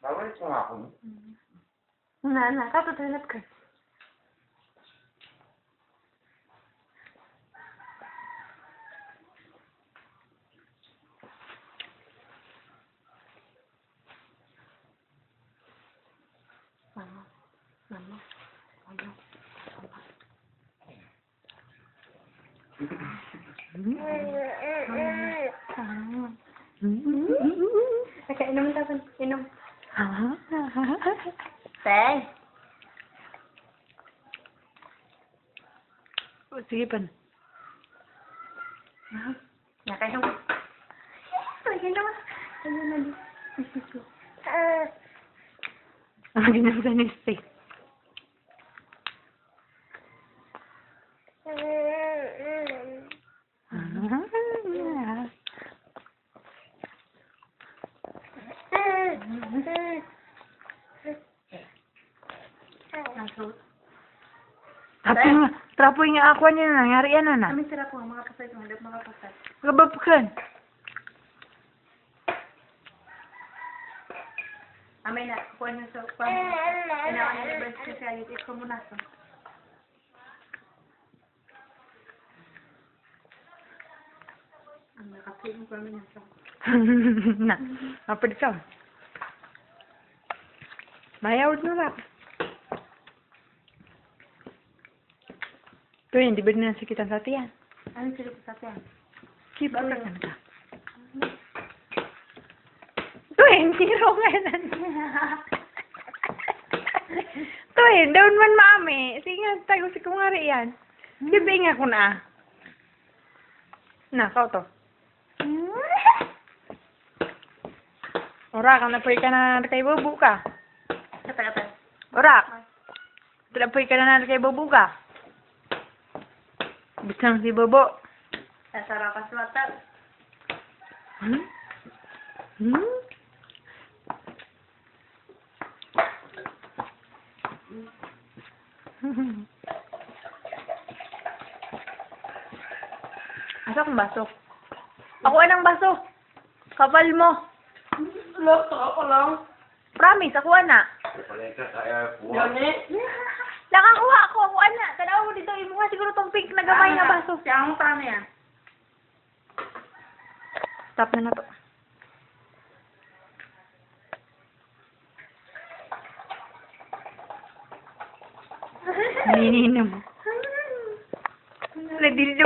Kawalit mo nga ako. Na, katutulat ka. Mama. Okay, inom tayo. Inom. Teng. Sige pa. Nakainom. Nakainom. Ayun na. Ganyan sa neste. Trapoy nga ako niya nangyari yan na. Kami sila po, mga pasay ko, mga pasay. Kababukan. Amay na, kuha niyo sa kwan. Inawan niyo ba speciality ko muna sa. Ang nakapin ko kami nasa. Na, apa ka? Mayawad na lang. Ito yun, di ba na sakitan sa tiyan? Ano sila po sa tiyan? Kiba ka ka. Ito yun, hero nga na. Ito yun, daon man mami. Sige nga, tayo si kumari yan. Sibi nga ko na. Na, kao to. Ora, ka napoy ka na kay Bobo ka. Kapag. Ora, napoy ka na kay Bobo ka. Bisang si Bobo. Sasara ka suwatan. Asa kong baso? Ako anang baso. Kapal mo. Look, ako lang. Promise, ako ana. Palengka kaya kuha. Nakakuha ako, ako ana. Tanaw mo dito, imo nga siguro tong pink na gamay na baso. Siya ang paano yan? Stop na na to. Nininom. Nagdildo.